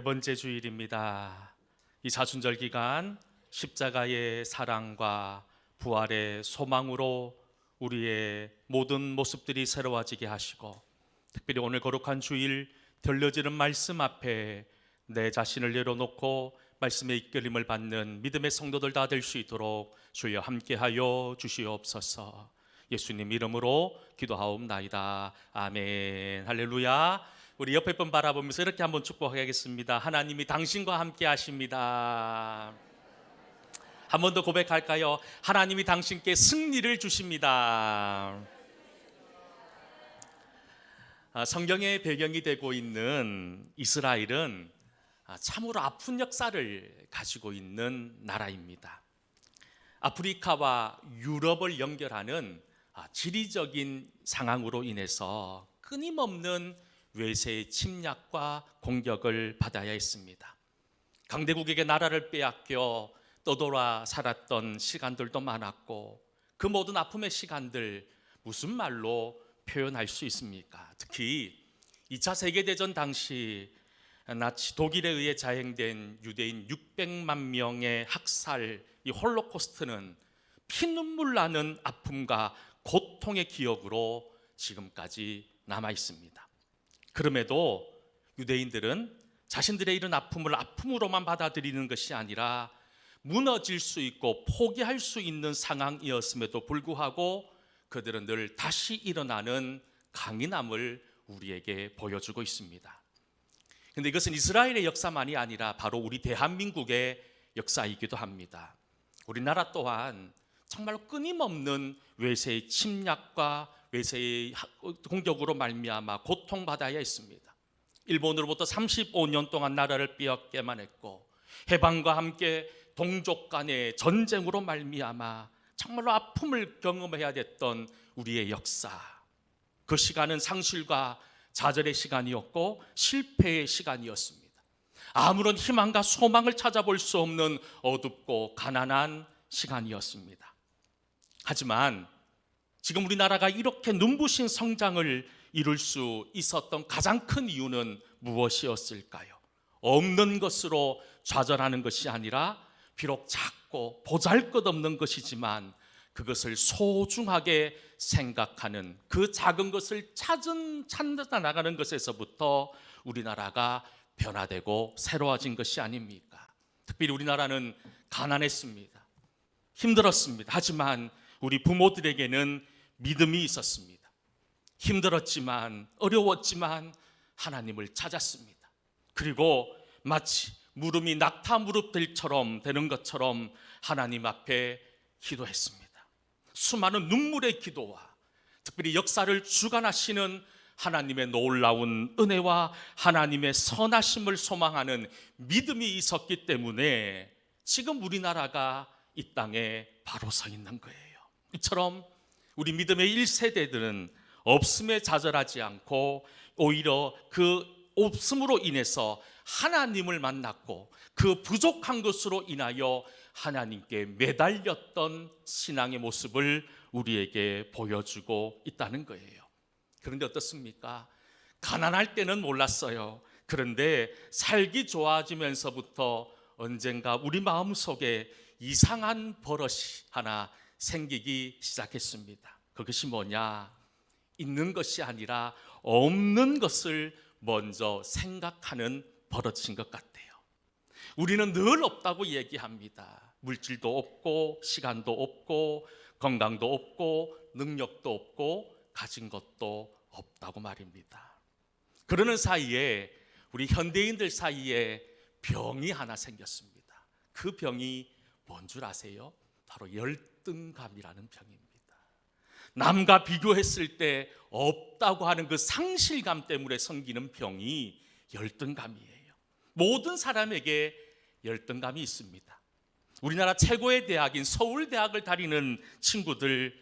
네 번째 주일입니다. 이 사순절 기간 십자가의 사랑과 부활의 소망으로 우리의 모든 모습들이 새로워지게 하시고, 특별히 오늘 거룩한 주일 들려지는 말씀 앞에 내 자신을 내려놓고 말씀의 이끌림을 받는 믿음의 성도들 다 될 수 있도록 주여 함께하여 주시옵소서. 예수님 이름으로 기도하옵나이다. 아멘. 할렐루야. 우리 옆에 분 바라보면서 이렇게 한번 축복하겠습니다. 하나님이 당신과 함께 하십니다. 한 번 더 고백할까요? 하나님이 당신께 승리를 주십니다. 성경의 배경이 되고 있는 이스라엘은 참으로 아픈 역사를 가지고 있는 나라입니다. 아프리카와 유럽을 연결하는 지리적인 상황으로 인해서 끊임없는 외세의 침략과 공격을 받아야 했습니다. 강대국에게 나라를 빼앗겨 떠돌아 살았던 시간들도 많았고, 그 모든 아픔의 시간들 무슨 말로 표현할 수 있습니까? 특히 2차 세계대전 당시 나치 독일에 의해 자행된 유대인 600만 명의 학살, 이 홀로코스트는 피눈물 나는 아픔과 고통의 기억으로 지금까지 남아 있습니다. 그럼에도 유대인들은 자신들의 이런 아픔을 아픔으로만 받아들이는 것이 아니라 무너질 수 있고 포기할 수 있는 상황이었음에도 불구하고 그들은 늘 다시 일어나는 강인함을 우리에게 보여주고 있습니다. 그런데 이것은 이스라엘의 역사만이 아니라 바로 우리 대한민국의 역사이기도 합니다. 우리나라 또한 정말 끊임없는 외세의 침략과 외세의 공격으로 말미암아 고통받아야 했습니다. 일본으로부터 35년 동안 나라를 빼앗게만 했고, 해방과 함께 동족 간의 전쟁으로 말미암아 정말로 아픔을 경험해야 됐던 우리의 역사, 그 시간은 상실과 좌절의 시간이었고 실패의 시간이었습니다. 아무런 희망과 소망을 찾아볼 수 없는 어둡고 가난한 시간이었습니다. 하지만 지금 우리나라가 이렇게 눈부신 성장을 이룰 수 있었던 가장 큰 이유는 무엇이었을까요? 없는 것으로 좌절하는 것이 아니라 비록 작고 보잘것없는 것이지만 그것을 소중하게 생각하는, 그 작은 것을 찾아나가는 것에서부터 우리나라가 변화되고 새로워진 것이 아닙니까? 특별히 우리나라는 가난했습니다. 힘들었습니다. 하지만 우리 부모들에게는 믿음이 있었습니다. 힘들었지만, 어려웠지만 하나님을 찾았습니다. 그리고 마치 무릎이 낙타 무릎들처럼 되는 것처럼 하나님 앞에 기도했습니다. 수많은 눈물의 기도와 특별히 역사를 주관하시는 하나님의 놀라운 은혜와 하나님의 선하심을 소망하는 믿음이 있었기 때문에 지금 우리나라가 이 땅에 바로 서 있는 거예요. 이처럼 우리 믿음의 1세대들은 없음에 좌절하지 않고 오히려 그 없음으로 인해서 하나님을 만났고, 그 부족한 것으로 인하여 하나님께 매달렸던 신앙의 모습을 우리에게 보여주고 있다는 거예요. 그런데 어떻습니까? 가난할 때는 몰랐어요. 그런데 살기 좋아지면서부터 언젠가 우리 마음속에 이상한 버릇이 하나 생기기 시작했습니다. 그것이 뭐냐? 있는 것이 아니라 없는 것을 먼저 생각하는 버릇인 것 같아요. 우리는 늘 없다고 얘기합니다. 물질도 없고 시간도 없고 건강도 없고 능력도 없고 가진 것도 없다고 말입니다. 그러는 사이에 우리 현대인들 사이에 병이 하나 생겼습니다. 그 병이 뭔 줄 아세요? 바로 열등감이라는 병입니다. 남과 비교했을 때 없다고 하는 그 상실감 때문에 생기는 병이 열등감이에요. 모든 사람에게 열등감이 있습니다. 우리나라 최고의 대학인 서울대학을 다니는 친구들,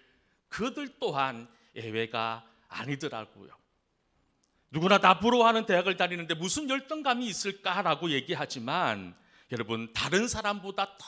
그들 또한 예외가 아니더라고요. 누구나 다 부러워하는 대학을 다니는데 무슨 열등감이 있을까라고 얘기하지만, 여러분, 다른 사람보다 더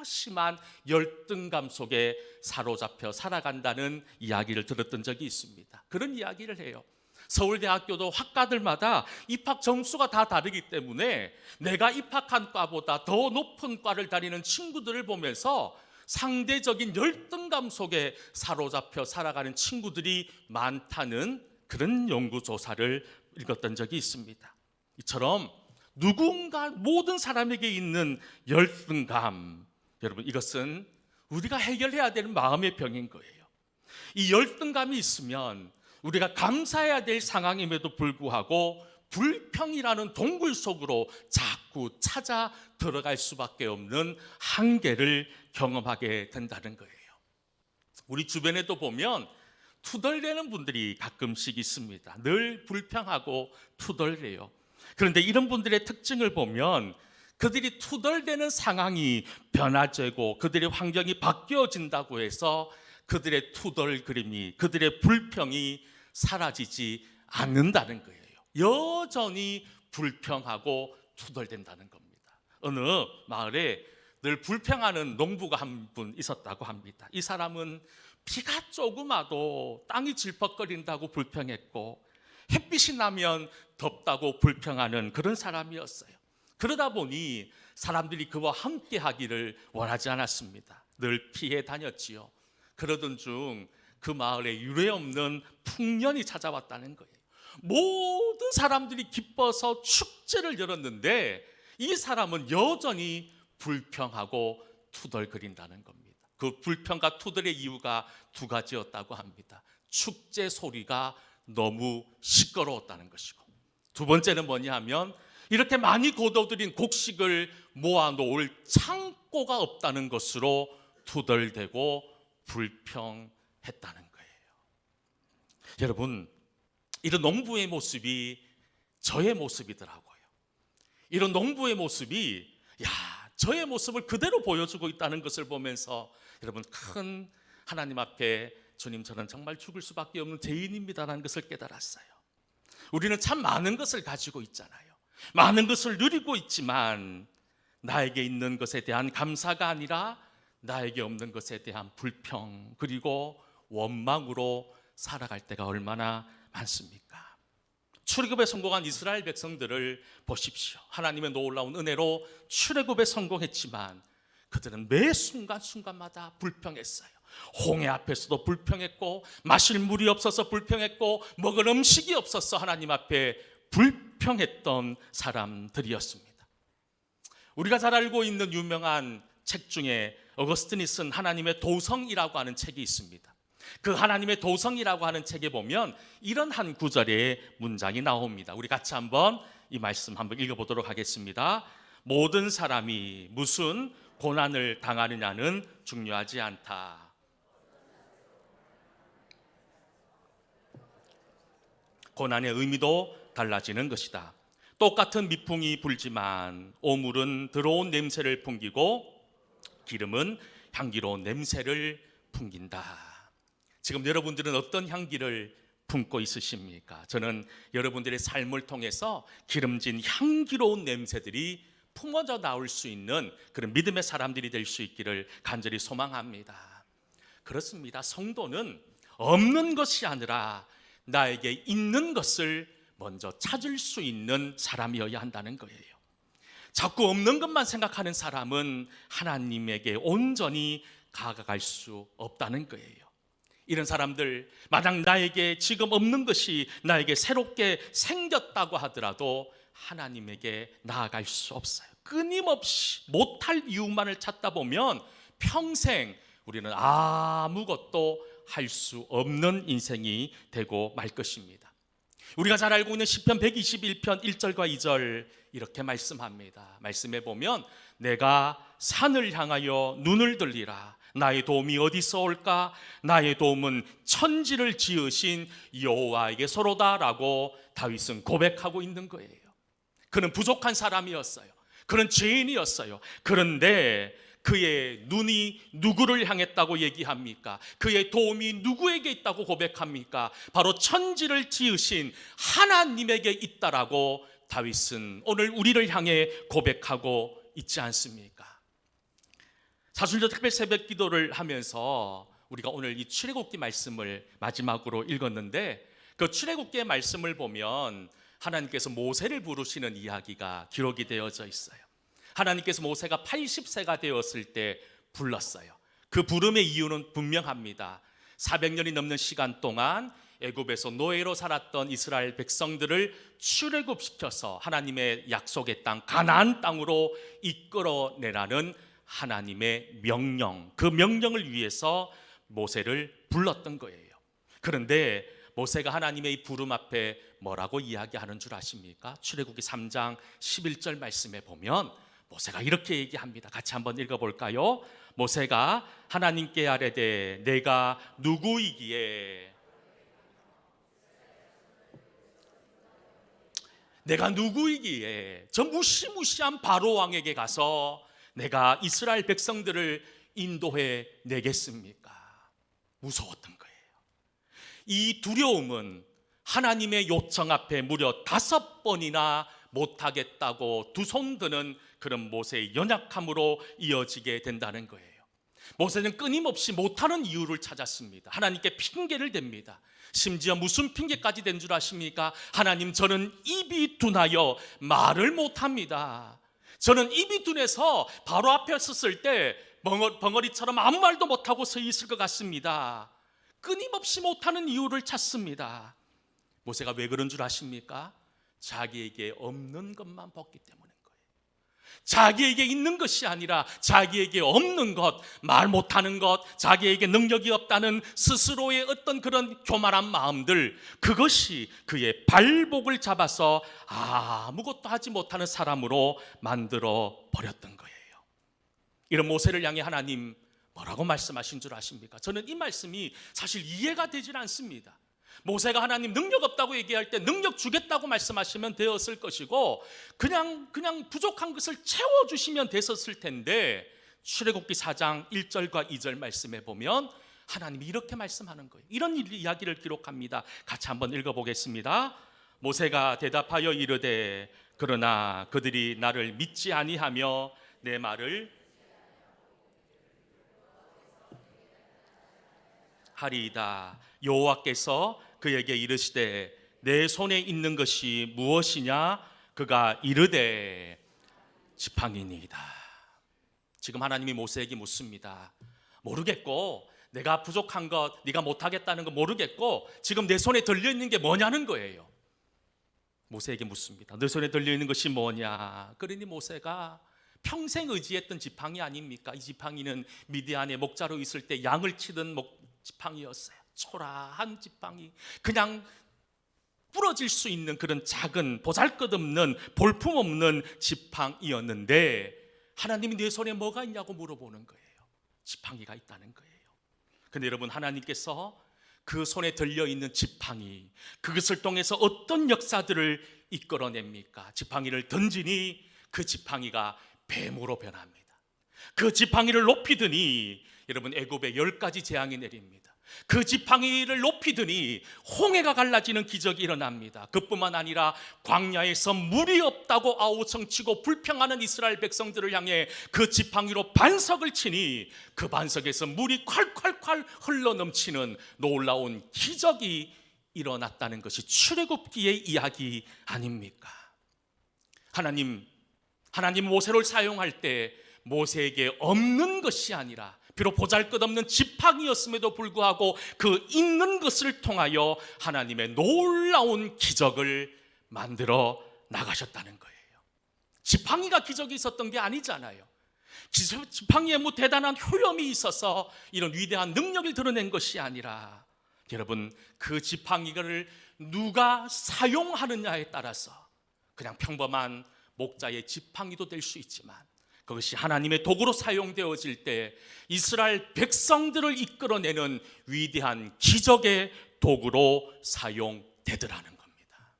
심한 열등감 속에 사로잡혀 살아간다는 이야기를 들었던 적이 있습니다. 그런 이야기를 해요. 서울대학교도 학과들마다 입학 점수가 다 다르기 때문에 내가 입학한 과보다 더 높은 과를 다니는 친구들을 보면서 상대적인 열등감 속에 사로잡혀 살아가는 친구들이 많다는 그런 연구조사를 읽었던 적이 있습니다. 이처럼 누군가 모든 사람에게 있는 열등감, 여러분 이것은 우리가 해결해야 되는 마음의 병인 거예요. 이 열등감이 있으면 우리가 감사해야 될 상황임에도 불구하고 불평이라는 동굴 속으로 자꾸 찾아 들어갈 수밖에 없는 한계를 경험하게 된다는 거예요. 우리 주변에도 보면 투덜대는 분들이 가끔씩 있습니다. 늘 불평하고 투덜대요. 그런데 이런 분들의 특징을 보면 그들이 투덜대는 상황이 변화되고 그들의 환경이 바뀌어진다고 해서 그들의 투덜거림이, 그들의 불평이 사라지지 않는다는 거예요. 여전히 불평하고 투덜댄다는 겁니다. 어느 마을에 늘 불평하는 농부가 한 분 있었다고 합니다. 이 사람은 비가 조금 와도 땅이 질퍽거린다고 불평했고 햇빛이 나면 덥다고 불평하는 그런 사람이었어요. 그러다 보니 사람들이 그와 함께 하기를 원하지 않았습니다. 늘 피해 다녔지요. 그러던 중 그 마을에 유례없는 풍년이 찾아왔다는 거예요. 모든 사람들이 기뻐서 축제를 열었는데 이 사람은 여전히 불평하고 투덜거린다는 겁니다. 그 불평과 투덜의 이유가 두 가지였다고 합니다. 축제 소리가 너무 시끄러웠다는 것이고, 두 번째는 뭐냐 하면 이렇게 많이 거둬들인 곡식을 모아놓을 창고가 없다는 것으로 투덜대고 불평했다는 거예요. 여러분, 이런 농부의 모습이 저의 모습이더라고요. 이런 농부의 모습이 저의 모습을 그대로 보여주고 있다는 것을 보면서 여러분, 큰 하나님 앞에 주님, 저는 정말 죽을 수밖에 없는 죄인입니다라는 것을 깨달았어요. 우리는 참 많은 것을 가지고 있잖아요. 많은 것을 누리고 있지만 나에게 있는 것에 대한 감사가 아니라 나에게 없는 것에 대한 불평 그리고 원망으로 살아갈 때가 얼마나 많습니까? 출애굽에 성공한 이스라엘 백성들을 보십시오. 하나님의 놀라운 은혜로 출애굽에 성공했지만 그들은 매 순간순간마다 불평했어요. 홍해 앞에서도 불평했고, 마실 물이 없어서 불평했고, 먹을 음식이 없어서 하나님 앞에 불평했던 사람들이었습니다. 우리가 잘 알고 있는 유명한 책 중에 어거스틴이 쓴 하나님의 도성이라고 하는 책이 있습니다. 그 하나님의 도성이라고 하는 책에 보면 이런 한 구절의 문장이 나옵니다. 우리 같이 한번 이 말씀 한번 읽어보도록 하겠습니다. 모든 사람이 무슨 고난을 당하느냐는 중요하지 않다. 고난의 의미도 달라지는 것이다. 똑같은 미풍이 불지만 오물은 더러운 냄새를 풍기고 기름은 향기로운 냄새를 풍긴다. 지금 여러분들은 어떤 향기를 품고 있으십니까? 저는 여러분들의 삶을 통해서 기름진 향기로운 냄새들이 품어져 나올 수 있는 그런 믿음의 사람들이 될 수 있기를 간절히 소망합니다. 그렇습니다. 성도는 없는 것이 아니라 나에게 있는 것을 먼저 찾을 수 있는 사람이어야 한다는 거예요. 자꾸 없는 것만 생각하는 사람은 하나님에게 온전히 다가갈 수 없다는 거예요. 이런 사람들, 만약 나에게 지금 없는 것이 나에게 새롭게 생겼다고 하더라도 하나님에게 나아갈 수 없어요. 끊임없이 못할 이유만을 찾다 보면 평생 우리는 아무것도 할 수 없는 인생이 되고 말 것입니다. 우리가 잘 알고 있는 시편 121편 1절과 2절 이렇게 말씀합니다. 말씀해 보면 내가 산을 향하여 눈을 들리라. 나의 도움이 어디서 올까? 나의 도움은 천지를 지으신 여호와에게서로다라고 다윗은 고백하고 있는 거예요. 그는 부족한 사람이었어요. 그는 죄인이었어요. 그런데 그의 눈이 누구를 향했다고 얘기합니까? 그의 도움이 누구에게 있다고 고백합니까? 바로 천지를 지으신 하나님에게 있다라고 다윗은 오늘 우리를 향해 고백하고 있지 않습니까? 사순절 특별 새벽 기도를 하면서 우리가 오늘 이 출애굽기 말씀을 마지막으로 읽었는데 그 출애굽기의 말씀을 보면 하나님께서 모세를 부르시는 이야기가 기록이 되어져 있어요. 하나님께서 모세가 80세가 되었을 때 불렀어요. 그 부름의 이유는 분명합니다. 400년이 넘는 시간 동안 애굽에서 노예로 살았던 이스라엘 백성들을 출애굽시켜서 하나님의 약속의 땅 가나안 땅으로 이끌어내라는 하나님의 명령, 그 명령을 위해서 모세를 불렀던 거예요. 그런데 모세가 하나님의 이 부름 앞에 뭐라고 이야기하는 줄 아십니까? 출애굽기 3장 11절 말씀에 보면 모세가 이렇게 얘기합니다. 같이 한번 읽어볼까요? 모세가 하나님께 아뢰되 내가 누구이기에 저 무시무시한 바로 왕에게 가서 내가 이스라엘 백성들을 인도해 내겠습니까? 무서웠던 거예요. 이 두려움은 하나님의 요청 앞에 무려 5번이나 못하겠다고 두 손 드는 그런 모세의 연약함으로 이어지게 된다는 거예요. 모세는 끊임없이 못하는 이유를 찾았습니다. 하나님께 핑계를 댑니다. 심지어 무슨 핑계까지 된 줄 아십니까? 하나님, 저는 입이 둔하여 말을 못합니다. 저는 입이 둔해서 바로 앞에 섰을 때 벙어리처럼 아무 말도 못하고 서 있을 것 같습니다. 끊임없이 못하는 이유를 찾습니다. 모세가 왜 그런 줄 아십니까? 자기에게 없는 것만 벗기 때문인 거예요. 자기에게 있는 것이 아니라 자기에게 없는 것, 말 못하는 것, 자기에게 능력이 없다는 스스로의 어떤 그런 교만한 마음들, 그것이 그의 발복을 잡아서 아무것도 하지 못하는 사람으로 만들어 버렸던 거예요. 이런 모세를 향해 하나님 뭐라고 말씀하신 줄 아십니까? 저는 이 말씀이 사실 이해가 되질 않습니다. 모세가 하나님 능력 없다고 얘기할 때 능력 주겠다고 말씀하시면 되었을 것이고 그냥 부족한 것을 채워주시면 됐었을 텐데, 출애굽기 4장 1절과 2절 말씀에 보면 하나님이 이렇게 말씀하는 거예요. 이런 이야기를 기록합니다. 같이 한번 읽어보겠습니다. 모세가 대답하여 이르되 그러나 그들이 나를 믿지 아니하며 내 말을 하리이다. 여호와께서 그에게 이르시되 내 손에 있는 것이 무엇이냐? 그가 이르되 지팡이니이다. 지금 하나님이 모세에게 묻습니다. 모르겠고 내가 부족한 것, 네가 못하겠다는 거 모르겠고 지금 내 손에 들려있는 게 뭐냐는 거예요. 모세에게 묻습니다. 내 손에 들려있는 것이 뭐냐? 그러니 모세가 평생 의지했던 지팡이 아닙니까? 이 지팡이는 미디안에 목자로 있을 때 양을 치던 지팡이였어요. 초라한 지팡이, 그냥 부러질 수 있는 그런 작은 보잘것없는 볼품없는 지팡이였는데 하나님이 내 손에 뭐가 있냐고 물어보는 거예요. 지팡이가 있다는 거예요. 근데 여러분, 하나님께서 그 손에 들려있는 지팡이, 그것을 통해서 어떤 역사들을 이끌어냅니까? 지팡이를 던지니 그 지팡이가 뱀으로 변합니다. 그 지팡이를 높이더니 여러분, 애굽에 10가지 재앙이 내립니다. 그 지팡이를 높이더니 홍해가 갈라지는 기적이 일어납니다. 그뿐만 아니라 광야에서 물이 없다고 아우성치고 불평하는 이스라엘 백성들을 향해 그 지팡이로 반석을 치니 그 반석에서 물이 콸콸콸 흘러넘치는 놀라운 기적이 일어났다는 것이 출애굽기의 이야기 아닙니까? 하나님 모세를 사용할 때 모세에게 없는 것이 아니라 비록 보잘것없는 지팡이였음에도 불구하고 그 있는 것을 통하여 하나님의 놀라운 기적을 만들어 나가셨다는 거예요. 지팡이가 기적이 있었던 게 아니잖아요. 지팡이에 뭐 대단한 효염이 있어서 이런 위대한 능력을 드러낸 것이 아니라, 여러분, 그 지팡이를 누가 사용하느냐에 따라서 그냥 평범한 목자의 지팡이도 될 수 있지만 그것이 하나님의 도구로 사용되어질 때 이스라엘 백성들을 이끌어내는 위대한 기적의 도구로 사용되더라는 겁니다.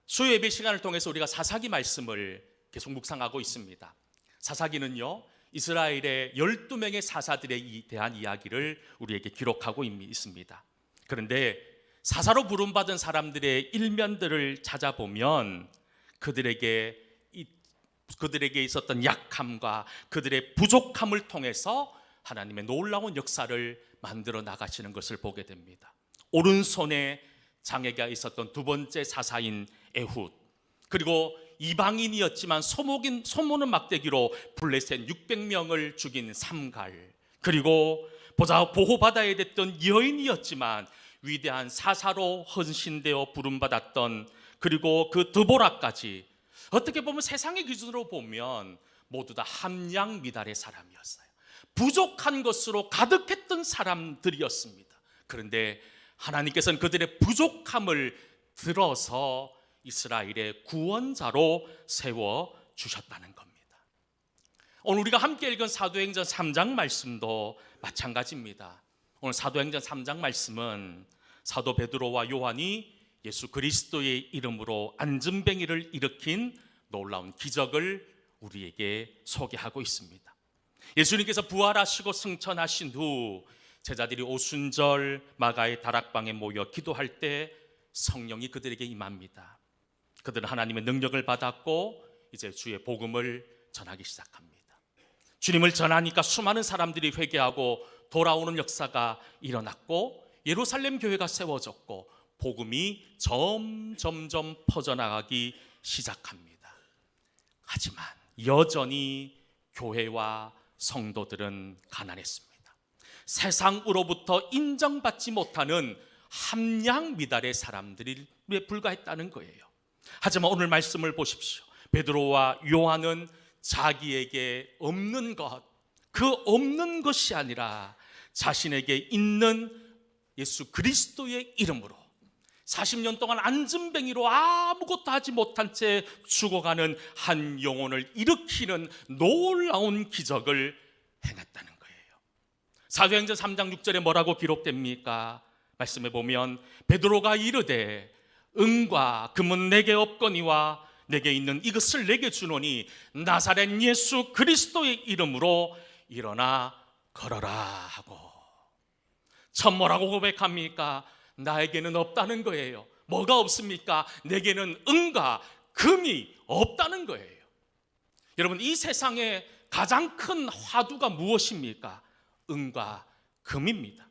수요 예배 시간을 통해서 우리가 사사기 말씀을 계속 묵상하고 있습니다. 사사기는요, 이스라엘의 12명의 사사들에 대한 이야기를 우리에게 기록하고 있습니다. 그런데 사사로 부름받은 사람들의 일면들을 찾아보면 그들에게 있었던 약함과 그들의 부족함을 통해서 하나님의 놀라운 역사를 만들어 나가시는 것을 보게 됩니다. 오른손에 장애가 있었던 두 번째 사사인 에훗, 그리고 이방인이었지만 소모는 막대기로 블레셋 600명을 죽인 삼갈, 그리고 보호받아야 됐던 여인이었지만 위대한 사사로 헌신되어 부름받았던, 그리고 그 드보라까지 어떻게 보면 세상의 기준으로 보면 모두 다 함량 미달의 사람이었어요. 부족한 것으로 가득했던 사람들이었습니다. 그런데 하나님께서는 그들의 부족함을 들어서 이스라엘의 구원자로 세워주셨다는 겁니다. 오늘 우리가 함께 읽은 사도행전 3장 말씀도 마찬가지입니다. 오늘 사도행전 3장 말씀은 사도 베드로와 요한이 예수 그리스도의 이름으로 안전뱅이를 일으킨 놀라운 기적을 우리에게 소개하고 있습니다. 예수님께서 부활하시고 승천하신 후 제자들이 오순절 마가의 다락방에 모여 기도할 때 성령이 그들에게 임합니다. 그들은 하나님의 능력을 받았고 이제 주의 복음을 전하기 시작합니다. 주님을 전하니까 수많은 사람들이 회개하고 돌아오는 역사가 일어났고 예루살렘 교회가 세워졌고 복음이 점점점 퍼져나가기 시작합니다. 하지만 여전히 교회와 성도들은 가난했습니다. 세상으로부터 인정받지 못하는 함량 미달의 사람들에 불과했다는 거예요. 하지만 오늘 말씀을 보십시오. 베드로와 요한은 자기에게 없는 것, 그 없는 것이 아니라 자신에게 있는 예수 그리스도의 이름으로 40년 동안 안전뱅이로 아무것도 하지 못한 채 죽어가는 한 영혼을 일으키는 놀라운 기적을 행했다는 거예요. 사도행전 3장 6절에 뭐라고 기록됩니까? 말씀해 보면 베드로가 이르되 은과 금은 내게 없거니와 내게 있는 이것을 내게 주노니 나사렛 예수 그리스도의 이름으로 일어나 걸어라 하고, 참 뭐라고 고백합니까? 나에게는 없다는 거예요. 뭐가 없습니까? 내게는 은과 금이 없다는 거예요. 여러분, 이 세상에 가장 큰 화두가 무엇입니까? 은과 금입니다.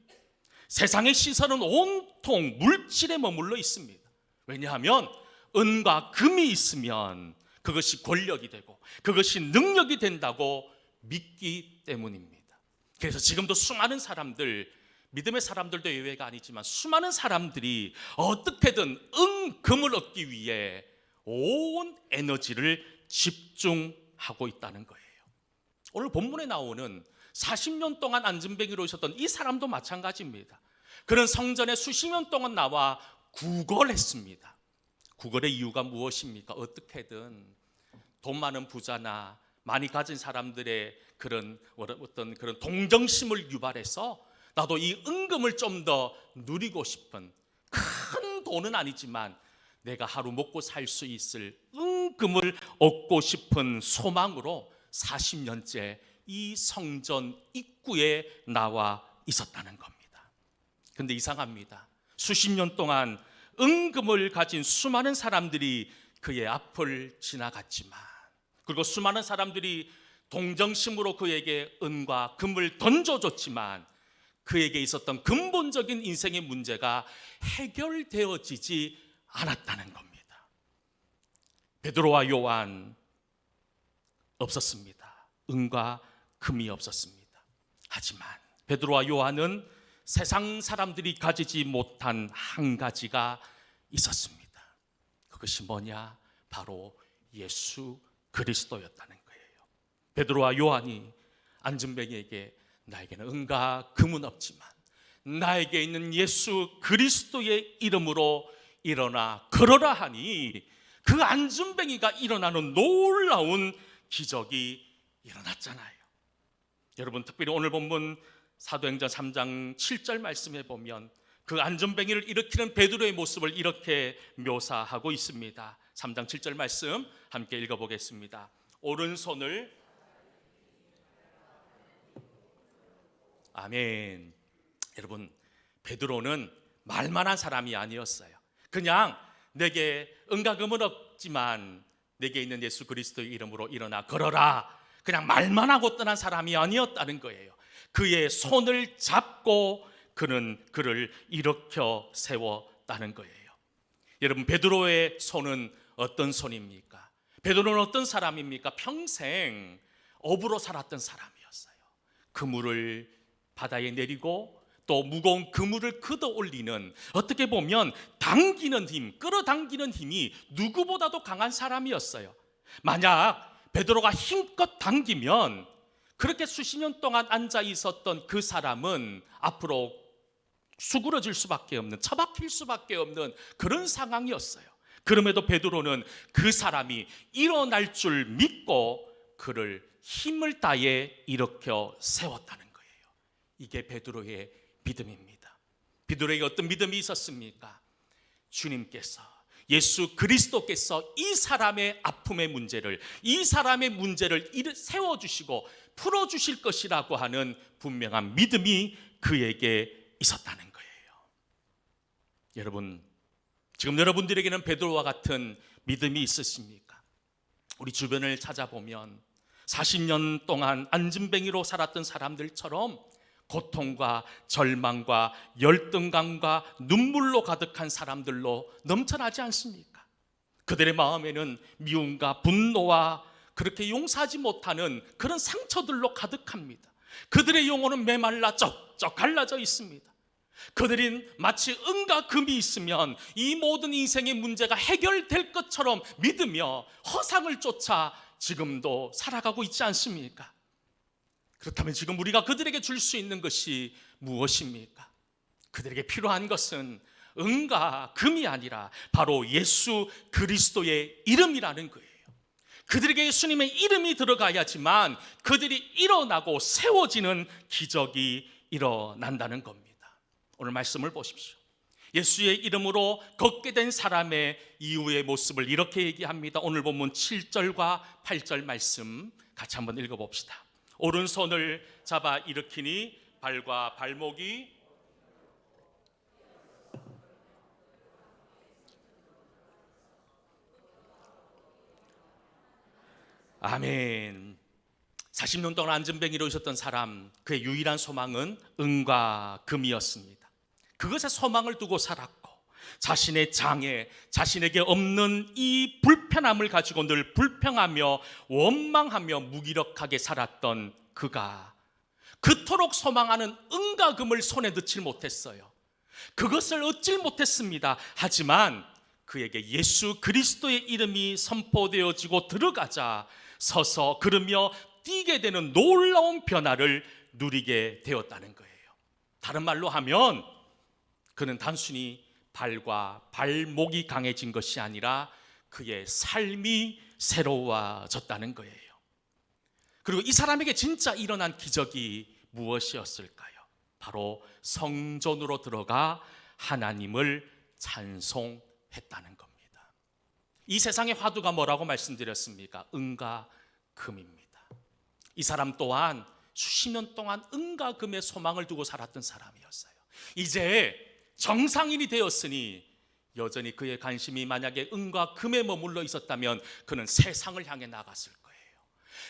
세상의 시선은 온통 물질에 머물러 있습니다. 왜냐하면 은과 금이 있으면 그것이 권력이 되고 그것이 능력이 된다고 믿기 때문입니다. 그래서 지금도 수많은 사람들, 믿음의 사람들도 예외가 아니지만 수많은 사람들이 어떻게든 금을 얻기 위해 온 에너지를 집중하고 있다는 거예요. 오늘 본문에 나오는 40년 동안 안전뱅이로 있었던 이 사람도 마찬가지입니다. 그는 성전에 수십 년 동안 나와 구걸했습니다. 구걸의 이유가 무엇입니까? 어떻게든 돈 많은 부자나 많이 가진 사람들의 그런 어떤 그런 동정심을 유발해서 나도 이 은금을 좀 더 누리고 싶은, 큰 돈은 아니지만 내가 하루 먹고 살 수 있을 은금을 얻고 싶은 소망으로 40년째 이 성전 입구에 나와 있었다는 겁니다. 그런데 이상합니다. 수십 년 동안 은금을 가진 수많은 사람들이 그의 앞을 지나갔지만, 그리고 수많은 사람들이 동정심으로 그에게 은과 금을 던져줬지만 그에게 있었던 근본적인 인생의 문제가 해결되어지지 않았다는 겁니다. 베드로와 요한 없었습니다. 은과 금이 없었습니다. 하지만 베드로와 요한은 세상 사람들이 가지지 못한 한 가지가 있었습니다. 그것이 뭐냐? 바로 예수 그리스도였다는 거예요. 베드로와 요한이 안전뱅이에게 나에게는 은과 금은 없지만 나에게 있는 예수 그리스도의 이름으로 일어나 걸어라 하니 그 안전뱅이가 일어나는 놀라운 기적이 일어났잖아요. 여러분, 특별히 오늘 본문 사도행전 3장 7절 말씀에 보면 그 안전뱅이를 일으키는 베드로의 모습을 이렇게 묘사하고 있습니다. 3장 7절 말씀 함께 읽어보겠습니다. 오른손을, 아멘. 여러분, 베드로는 말만 한 사람이 아니었어요. 그냥 내게 은과 금은 없지만 내게 있는 예수 그리스도의 이름으로 일어나 걸어라, 그냥 말만 하고 떠난 사람이 아니었다는 거예요. 그의 손을 잡고 그는 그를 일으켜 세웠다는 거예요. 여러분, 베드로의 손은 어떤 손입니까? 베드로는 어떤 사람입니까? 평생 어부로 살았던 사람이었어요. 그물을 바다에 내리고 또 무거운 그물을 걷어 올리는, 어떻게 보면 당기는 힘, 끌어당기는 힘이 누구보다도 강한 사람이었어요. 만약 베드로가 힘껏 당기면 그렇게 수십 년 동안 앉아 있었던 그 사람은 앞으로 수그러질 수밖에 없는, 처박힐 수밖에 없는 그런 상황이었어요. 그럼에도 베드로는 그 사람이 일어날 줄 믿고 그를 힘을 다해 일으켜 세웠다는 거예요. 이게 베드로의 믿음입니다. 베드로에게 어떤 믿음이 있었습니까? 주님께서, 예수 그리스도께서 이 사람의 아픔의 문제를, 이 사람의 문제를 세워주시고 풀어주실 것이라고 하는 분명한 믿음이 그에게 있었다는 거예요. 여러분, 지금 여러분들에게는 베드로와 같은 믿음이 있으십니까? 우리 주변을 찾아보면 40년 동안 안진뱅이로 살았던 사람들처럼 고통과 절망과 열등감과 눈물로 가득한 사람들로 넘쳐나지 않습니까? 그들의 마음에는 미움과 분노와 그렇게 용서하지 못하는 그런 상처들로 가득합니다. 그들의 영혼은 메말라 쩍쩍 갈라져 있습니다. 그들은 마치 은과 금이 있으면 이 모든 인생의 문제가 해결될 것처럼 믿으며 허상을 쫓아 지금도 살아가고 있지 않습니까? 그렇다면 지금 우리가 그들에게 줄 수 있는 것이 무엇입니까? 그들에게 필요한 것은 은과 금이 아니라 바로 예수 그리스도의 이름이라는 거예요. 그들에게 예수님의 이름이 들어가야지만 그들이 일어나고 세워지는 기적이 일어난다는 겁니다. 오늘 말씀을 보십시오. 예수의 이름으로 걷게 된 사람의 이후의 모습을 이렇게 얘기합니다. 오늘 본문 7절과 8절 말씀 같이 한번 읽어봅시다. 오른손을 잡아 일으키니 발과 발목이 아멘. 40년 동안 안전뱅이로 있었던 사람, 그의 유일한 소망은 은과 금이었습니다. 그것에 소망을 두고 살았고 자신의 장애, 자신에게 없는 이 불편함을 가지고 늘 불평하며 원망하며 무기력하게 살았던 그가 그토록 소망하는 은과 금을 손에 넣질 못했어요. 그것을 얻질 못했습니다. 하지만 그에게 예수 그리스도의 이름이 선포되어지고 들어가자 서서 걸으며 뛰게 되는 놀라운 변화를 누리게 되었다는 거예요. 다른 말로 하면 그는 단순히 발과 발목이 강해진 것이 아니라 그의 삶이 새로워졌다는 거예요. 그리고 이 사람에게 진짜 일어난 기적이 무엇이었을까요? 바로 성전으로 들어가 하나님을 찬송했다는 겁니다. 이 세상의 화두가 뭐라고 말씀드렸습니까? 은과 금입니다. 이 사람 또한 수십 년 동안 은과 금의 소망을 두고 살았던 사람이었어요. 이제 정상인이 되었으니 여전히 그의 관심이 만약에 은과 금에 머물러 있었다면 그는 세상을 향해 나갔을 거예요.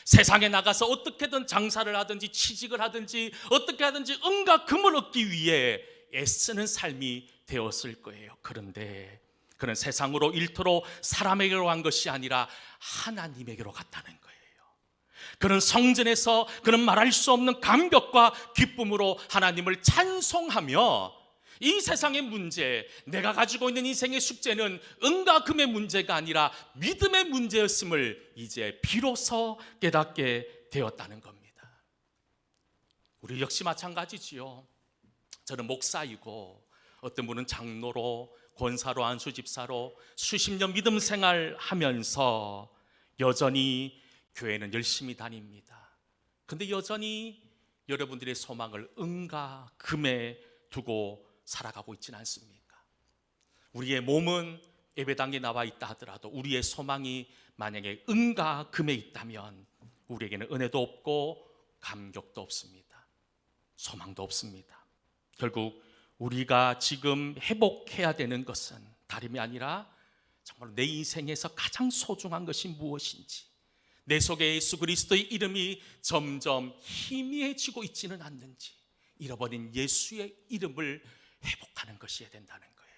세상에 나가서 어떻게든 장사를 하든지 취직을 하든지 어떻게 하든지 은과 금을 얻기 위해 애쓰는 삶이 되었을 거예요. 그런데 그는 세상으로 일터로 사람에게로 간 것이 아니라 하나님에게로 갔다는 거예요. 그는 성전에서 그는 말할 수 없는 감격과 기쁨으로 하나님을 찬송하며 이 세상의 문제, 내가 가지고 있는 인생의 숙제는 은과 금의 문제가 아니라 믿음의 문제였음을 이제 비로소 깨닫게 되었다는 겁니다. 우리 역시 마찬가지지요. 저는 목사이고 어떤 분은 장로로, 권사로, 안수집사로 수십 년 믿음 생활하면서 여전히 교회는 열심히 다닙니다. 근데 여전히 여러분들의 소망을 은과 금에 두고 살아가고 있지는 않습니까? 우리의 몸은 예배당에 나와 있다 하더라도 우리의 소망이 만약에 은과 금에 있다면 우리에게는 은혜도 없고 감격도 없습니다. 소망도 없습니다. 결국 우리가 지금 회복해야 되는 것은 다름이 아니라 정말 내 인생에서 가장 소중한 것이 무엇인지, 내 속에 예수 그리스도의 이름이 점점 희미해지고 있지는 않는지, 잃어버린 예수의 이름을 회복하는 것이어야 된다는 거예요.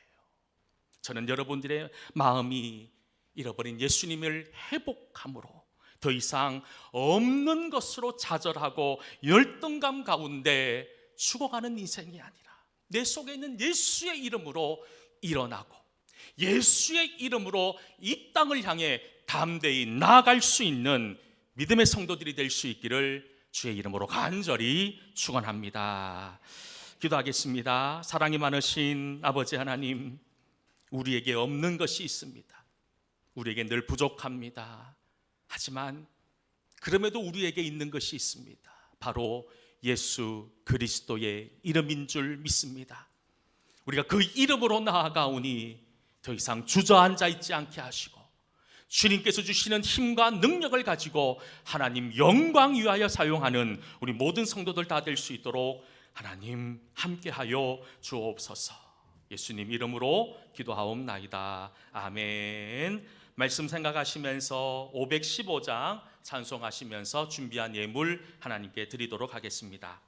저는 여러분들의 마음이 잃어버린 예수님을 회복함으로 더 이상 없는 것으로 좌절하고 열등감 가운데 죽어가는 인생이 아니라 내 속에 있는 예수의 이름으로 일어나고 예수의 이름으로 이 땅을 향해 담대히 나아갈 수 있는 믿음의 성도들이 될 수 있기를 주의 이름으로 간절히 축원합니다. 기도하겠습니다. 사랑이 많으신 아버지 하나님, 우리에게 없는 것이 있습니다. 우리에게 늘 부족합니다. 하지만 그럼에도 우리에게 있는 것이 있습니다. 바로 예수 그리스도의 이름인 줄 믿습니다. 우리가 그 이름으로 나아가오니 더 이상 주저앉아 있지 않게 하시고 주님께서 주시는 힘과 능력을 가지고 하나님 영광 위하여 사용하는 우리 모든 성도들 다 될 수 있도록 하나님 함께하여 주옵소서. 예수님 이름으로 기도하옵나이다. 아멘. 말씀 생각하시면서 515장 찬송하시면서 준비한 예물 하나님께 드리도록 하겠습니다.